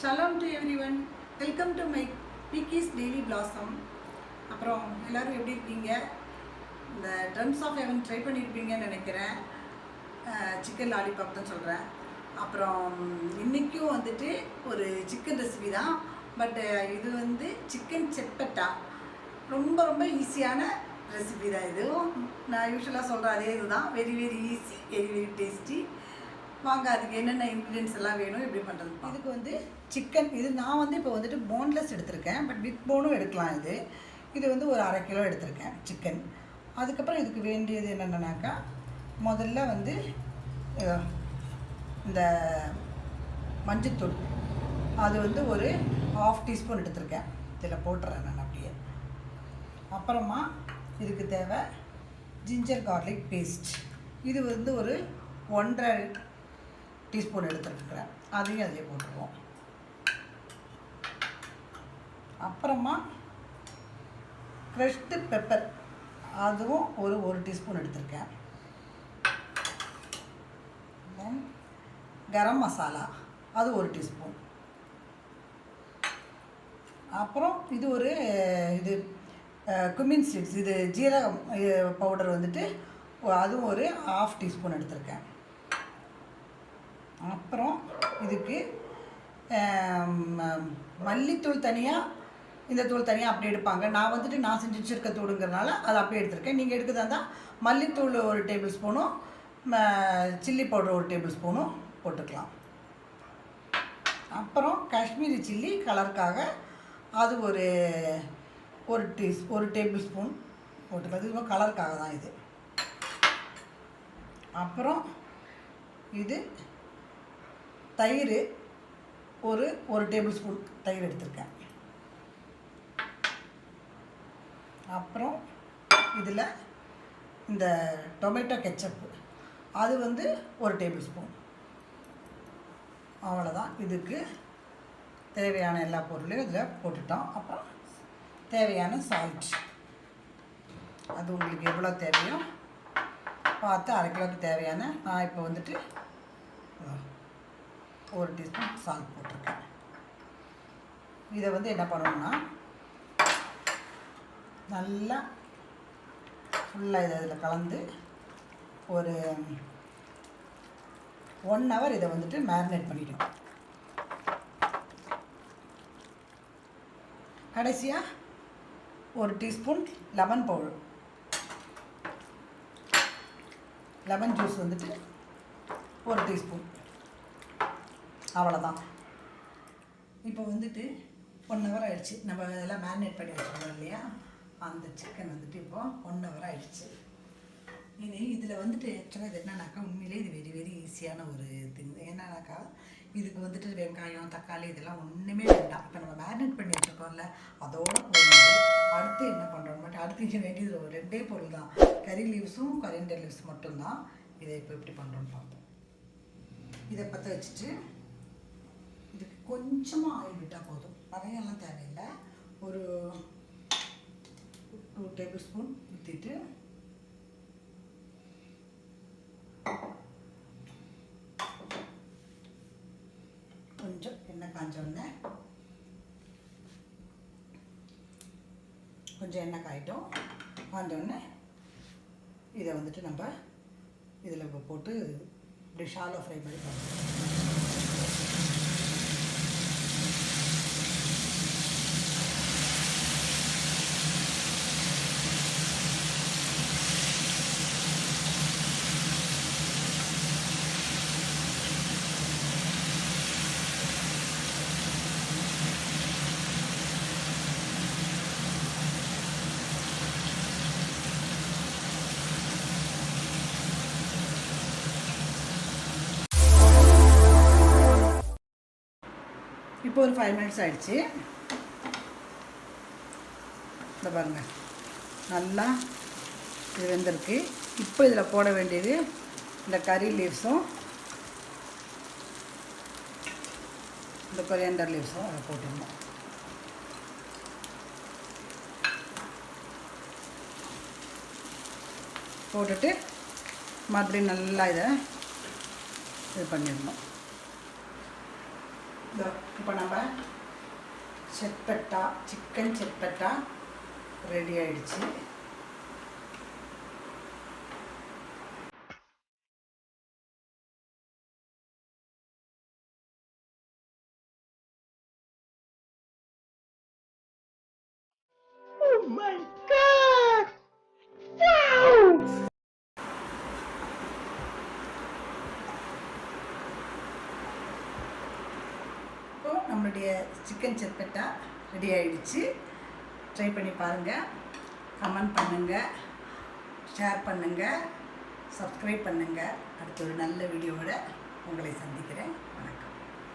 Shalom to everyone. Welcome to my Picky's Daily Blossom. அப்புறம் எல்லோரும் எப்படி இருக்கீங்க? இந்த ட்ரம்ஸ் ஆஃப் ஹெவன் ட்ரை பண்ணியிருப்பீங்கன்னு நினைக்கிறேன். சிக்கன் லாலிபாப் தான் சொல்கிறேன். அப்புறம் இன்றைக்கும் வந்துட்டு ஒரு சிக்கன் ரெசிபி தான். பட் இது வந்து சிக்கன் செப்பட்டா. ரொம்ப ரொம்ப ஈஸியான ரெசிபி தான் இதுவும். நான் யூஸ்வலாக சொல்கிற அதே இதுதான். Very easy, very tasty. வாங்க அதுக்கு என்னென்ன இன்க்ரீடியன்ஸ் எல்லாம் வேணும், எப்படி பண்ணுறது. இதுக்கு வந்து சிக்கன், இது நான் வந்து இப்போ வந்துட்டு போன்லெஸ் எடுத்திருக்கேன். பட் வித் போனும் எடுக்கலாம். இது வந்து ஒரு 1/2 கிலோ எடுத்திருக்கேன் சிக்கன். அதுக்கப்புறம் இதுக்கு வேண்டியது என்னென்னாக்கா, முதல்ல வந்து இந்த மஞ்சத்தூள், அது வந்து ஒரு 1/2 டீஸ்பூன் எடுத்திருக்கேன். இதில் போட்டுறேன் நான் அப்படியே. அப்புறமா இதுக்கு தேவை ஜிஞ்சர் கார்லிக் பேஸ்ட். இது வந்து ஒரு 1.5 டீஸ்பூன் எடுத்துருக்குறேன். அதையும் அதிலே போட்டுருவோம். அப்புறமா க்ரஷ்டு பெப்பர், அதுவும் ஒரு டீஸ்பூன் எடுத்திருக்கேன். கரம் மசாலா, அது 1 டீஸ்பூன். அப்புறம் இது குமின் சீட்ஸ், இது ஜீரகம் பவுடர் வந்துட்டு அதுவும் ஒரு 1/2 டீஸ்பூன் எடுத்திருக்கேன். அப்புறம் இதுக்கு மல்லித்தூள் தனியாக, இந்த தூள் தனியாக அப்படி எடுப்பாங்க. நான் வந்துட்டு நான் செஞ்சு வச்சுருக்க தூளுங்கிறதுனால அதை அப்படியே எடுத்திருக்கேன். நீங்கள் எடுக்கிறதா இருந்தால் மல்லித்தூள் 1 டேபிள் ஸ்பூனும் சில்லி பவுடர் 1 டேபிள் ஸ்பூனும் போட்டுக்கலாம். அப்புறம் காஷ்மீரி சில்லி கலருக்காக அது ஒரு டேபிள் ஸ்பூன் போட்டுக்கலாம். இது கலருக்காக தான் இது. அப்புறம் இது தயிர், ஒரு டேபிள் ஸ்பூன் தயிர் எடுத்திருக்கேன். அப்புறம் இதில் இந்த டொமேட்டோ கெச்சப்பு, அது வந்து 1 டேபிள் ஸ்பூன். அவ்வளோதான். இதுக்கு தேவையான எல்லா பொருளையும் இதில் போட்டுட்டோம். அப்புறம் தேவையான சால்ட், அது உங்களுக்கு எவ்வளோ தேவையோ பார்த்து 1/2 கிலோவுக்கு தேவையான, நான் இப்போ வந்துட்டு 1 டீஸ்பூன் சால்ட் போட்டிருக்கேன். இதை வந்து என்ன பண்ணணும்னா, நல்லா ஃபுல்லாக இதில் கலந்து ஒரு 1 ஹவர் இதை வந்துட்டு மேரினேட் பண்ணிவிடும். கடைசியாக 1 teaspoon lemon powder, lemon juice வந்துட்டு 1 டீஸ்பூன். அவ்வளோதான். இப்போ வந்துட்டு 1 ஹவர் ஆகிடுச்சு. நம்ம இதெல்லாம் மேரினேட் பண்ணி வச்சுருந்தோம் இல்லையா, அந்த சிக்கன் வந்துட்டு இப்போ 1 ஹவர் ஆகிடுச்சு. இனி இதில் வந்துட்டு ஆக்சுவலாக இது என்னன்னாக்கா, உண்மையிலே இது வெரி ஈஸியான ஒரு திங். என்னன்னாக்கா, இதுக்கு வந்துட்டு வெங்காயம் தக்காளி இதெல்லாம் ஒன்றுமே வேண்டாம். இப்போ நம்ம மேரினேட் பண்ணி வச்சுருக்கோம்ல, அதோடு போகும்போது அடுத்து என்ன பண்ணுறோம் மட்டும், அடுத்து இங்கே வேண்டியது ஒரு 2 பொருள் தான். கறி லீவ்ஸும் கொரியண்டர் லீவ்ஸ் மட்டும்தான். இதை இப்போ எப்படி பண்ணுறோன்னு பார்ப்போம். இதை பற்ற வச்சுட்டு இதுக்கு கொஞ்சமாக ஆயில் விட்டால் போதும், நிறையெல்லாம் தேவையில்லை. ஒரு 2 டேபிள் ஸ்பூன் ஊற்றிட்டு கொஞ்சம் எண்ணெய் காஞ்சோடனே, கொஞ்சம் எண்ணெய் காயிட்டோம். காஞ்சோடனே இதை வந்துட்டு நம்ம இதில் போட்டு இப்படி ஷாலோ ஃப்ரை பண்ணி பண்ணுவோம். இப்போ ஒரு 5 மினிட்ஸ் ஆகிடுச்சு. இந்த பாருங்கள், நல்லா இது வெந்திருக்கு. இப்போ இதில் போட வேண்டியது இந்த கறி லீவ்ஸும் இந்த கொரியண்டர் லீவ்ஸும் அதை போட்டுடணும். போட்டுட்டு மறுபடியும் நல்லா இதை இது பண்ணிடணும். இப்போ நம்ம செட்பட்டா சிக்கன் செட்பட்டா ரெடி ஆயிடுச்சு. Oh my God! Wow! இப்போ நம்மளுடைய சிக்கன் செட்பட்டா ரெடி ஆயிடுச்சு. ட்ரை பண்ணி பாருங்கள், கமெண்ட் பண்ணுங்கள், ஷேர் பண்ணுங்கள், சப்ஸ்கிரைப் பண்ணுங்கள். அடுத்த ஒரு நல்ல வீடியோவோட உங்களை சந்திக்கிறேன்.